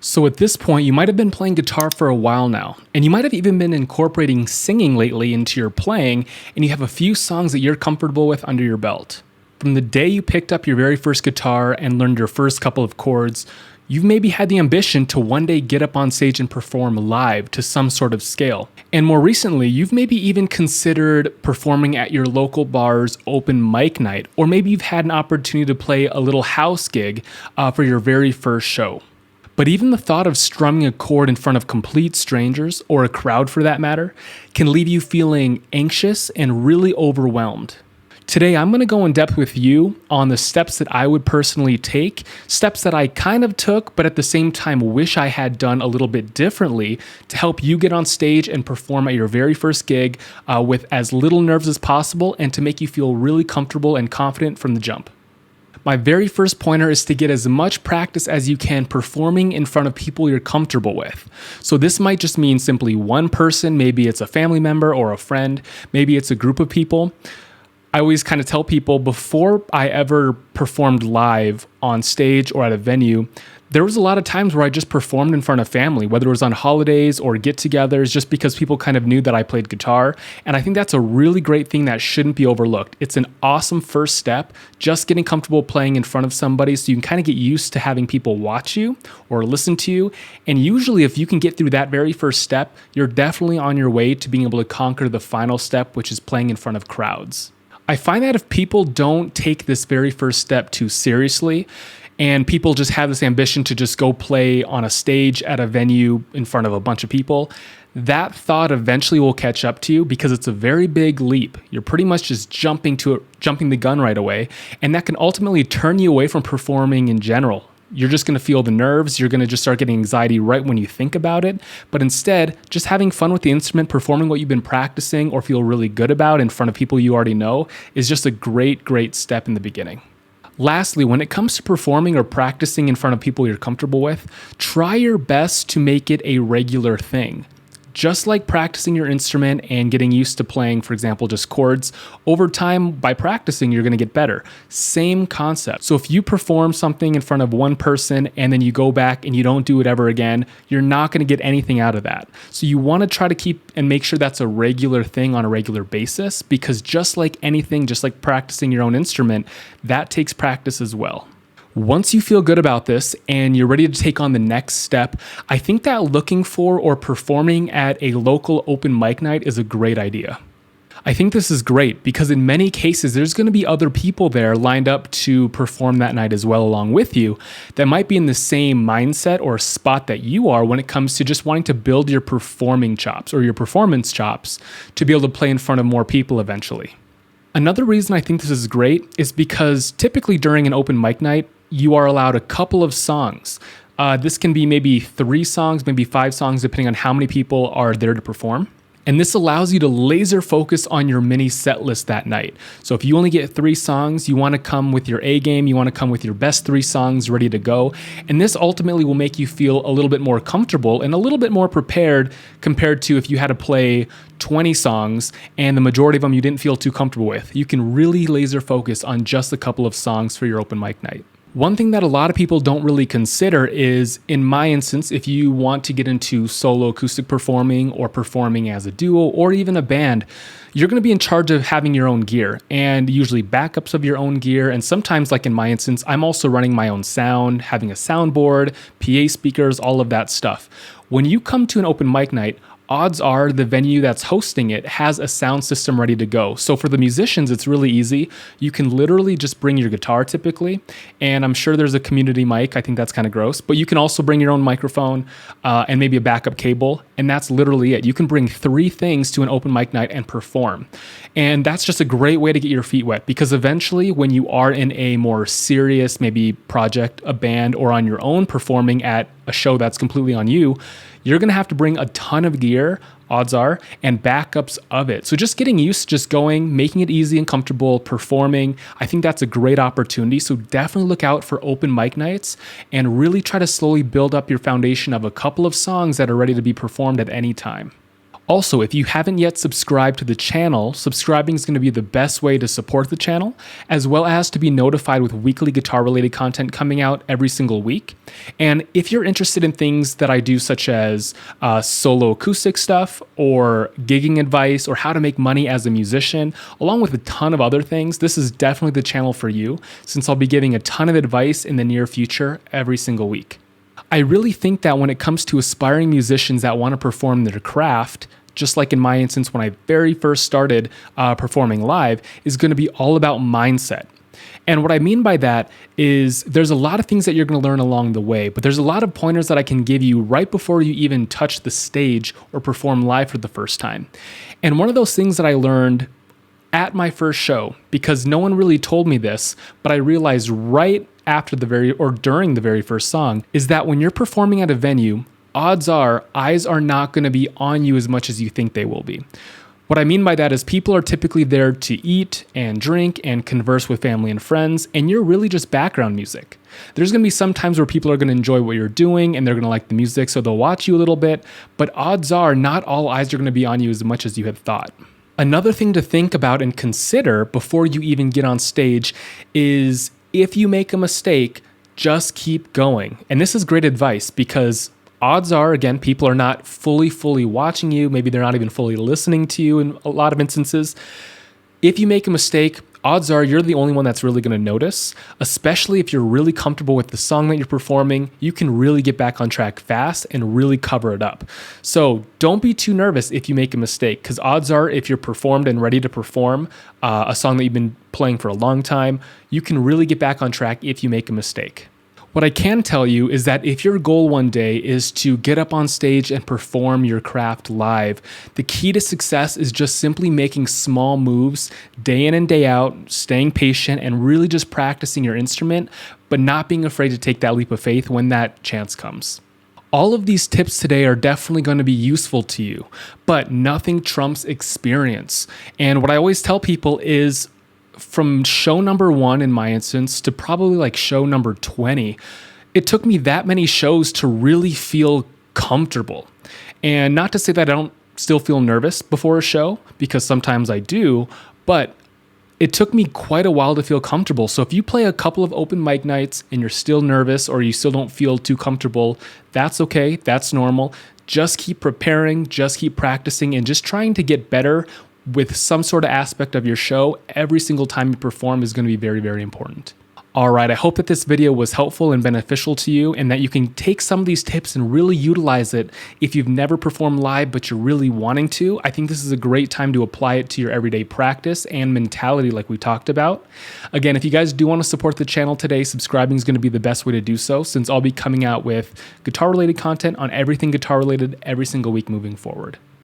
So at this point, you might have been playing guitar for a while now, and you might have even been incorporating singing lately into your playing, and you have a few songs that you're comfortable with under your belt. From the day you picked up your very first guitar and learned your first couple of chords, you've maybe had the ambition to one day get up on stage and perform live to some sort of scale. And more recently, you've maybe even considered performing at your local bar's open mic night, or maybe you've had an opportunity to play a little house gig for your very first show. But even the thought of strumming a chord in front of complete strangers, or a crowd for that matter, can leave you feeling anxious and really overwhelmed. Today, I'm going to go in depth with you on the steps that I would personally take, steps that I kind of took, but at the same time wish I had done a little bit differently to help you get on stage and perform at your very first gig with as little nerves as possible and to make you feel really comfortable and confident from the jump. My very first pointer is to get as much practice as you can performing in front of people you're comfortable with. So this might just mean simply one person, maybe it's a family member or a friend, maybe it's a group of people. I always kind of tell people before I ever performed live on stage or at a venue, there was a lot of times where I just performed in front of family, whether it was on holidays or get-togethers, just because people kind of knew that I played guitar. And I think that's a really great thing that shouldn't be overlooked. It's an awesome first step, just getting comfortable playing in front of somebody so you can kind of get used to having people watch you or listen to you. And usually if you can get through that very first step, you're definitely on your way to being able to conquer the final step, which is playing in front of crowds. I find that if people don't take this very first step too seriously, and people just have this ambition to just go play on a stage at a venue in front of a bunch of people, that thought eventually will catch up to you because it's a very big leap. You're pretty much just jumping the gun right away, and that can ultimately turn you away from performing in general. You're just going to feel the nerves. You're going to just start getting anxiety right when you think about it. But instead, just having fun with the instrument, performing what you've been practicing or feel really good about in front of people you already know is just a great, great step in the beginning. Lastly, when it comes to performing or practicing in front of people you're comfortable with, try your best to make it a regular thing. Just like practicing your instrument and getting used to playing, for example, just chords, over time, by practicing, you're going to get better. Same concept. So if you perform something in front of one person and then you go back and you don't do it ever again, you're not going to get anything out of that. So you want to try to keep and make sure that's a regular thing on a regular basis, because just like anything, just like practicing your own instrument, that takes practice as well. Once you feel good about this and you're ready to take on the next step, I think that looking for or performing at a local open mic night is a great idea. I think this is great because in many cases, there's going to be other people there lined up to perform that night as well along with you that might be in the same mindset or spot that you are when it comes to just wanting to build your performing chops or your performance chops to be able to play in front of more people eventually. Another reason I think this is great is because typically during an open mic night, you are allowed a couple of songs. This can be maybe 3 songs, maybe 5 songs, depending on how many people are there to perform. And this allows you to laser focus on your mini set list that night. So if you only get 3 songs, you want to come with your A game, you want to come with your best 3 songs ready to go. And this ultimately will make you feel a little bit more comfortable and a little bit more prepared compared to if you had to play 20 songs and the majority of them you didn't feel too comfortable with. You can really laser focus on just a couple of songs for your open mic night. One thing that a lot of people don't really consider is, in my instance, if you want to get into solo acoustic performing or performing as a duo or even a band, you're going to be in charge of having your own gear and usually backups of your own gear. And sometimes, like in my instance, I'm also running my own sound, having a soundboard, PA speakers, all of that stuff. When you come to an open mic night, odds are the venue that's hosting it has a sound system ready to go. So for the musicians, it's really easy. You can literally just bring your guitar typically, and I'm sure there's a community mic. I think that's kind of gross, but you can also bring your own microphone and maybe a backup cable, and that's literally it. You can bring 3 things to an open mic night and perform. And that's just a great way to get your feet wet, because eventually when you are in a more serious, maybe project, a band, or on your own performing at a show that's completely on you, you're going to have to bring a ton of gear, odds are, and backups of it. So just getting used to just going, making it easy and comfortable, performing, I think that's a great opportunity. So definitely look out for open mic nights and really try to slowly build up your foundation of a couple of songs that are ready to be performed at any time. Also, if you haven't yet subscribed to the channel, subscribing is going to be the best way to support the channel, as well as to be notified with weekly guitar-related content coming out every single week. And if you're interested in things that I do, such as solo acoustic stuff, or gigging advice, or how to make money as a musician, along with a ton of other things, this is definitely the channel for you, since I'll be giving a ton of advice in the near future every single week. I really think that when it comes to aspiring musicians that want to perform their craft, just like in my instance when I very first started performing live, is going to be all about mindset. And what I mean by that is there's a lot of things that you're going to learn along the way, but there's a lot of pointers that I can give you right before you even touch the stage or perform live for the first time. And one of those things that I learned at my first show, because no one really told me this, but I realized right after during the very first song, is that when you're performing at a venue, odds are eyes are not going to be on you as much as you think they will be. What I mean by that is people are typically there to eat and drink and converse with family and friends, and you're really just background music. There's going to be some times where people are going to enjoy what you're doing and they're going to like the music, so they'll watch you a little bit, but odds are not all eyes are going to be on you as much as you had thought. Another thing to think about and consider before you even get on stage is if you make a mistake, just keep going. And this is great advice because odds are, again, people are not fully watching you. Maybe they're not even fully listening to you in a lot of instances. If you make a mistake, odds are you're the only one that's really going to notice, especially if you're really comfortable with the song that you're performing. You can really get back on track fast and really cover it up. So don't be too nervous if you make a mistake, because odds are if you're performed and ready to perform a song that you've been playing for a long time, you can really get back on track if you make a mistake. What I can tell you is that if your goal one day is to get up on stage and perform your craft live, the key to success is just simply making small moves day in and day out, staying patient, and really just practicing your instrument, but not being afraid to take that leap of faith when that chance comes. All of these tips today are definitely going to be useful to you, but nothing trumps experience. And what I always tell people is, from show number 1 in my instance to probably like show number 20, it took me that many shows to really feel comfortable. And not to say that I don't still feel nervous before a show, because sometimes I do, but it took me quite a while to feel comfortable. So if you play a couple of open mic nights and you're still nervous or you still don't feel too comfortable, that's okay. That's normal. Just keep preparing, just keep practicing, and just trying to get better with some sort of aspect of your show every single time you perform is going to be very important. All right, I hope that this video was helpful and beneficial to you, and that you can take some of these tips and really utilize it if you've never performed live but you're really wanting to. I think this is a great time to apply it to your everyday practice and mentality like we talked about. Again, if you guys do want to support the channel today, subscribing is going to be the best way to do so, since I'll be coming out with guitar-related content on everything guitar-related every single week moving forward.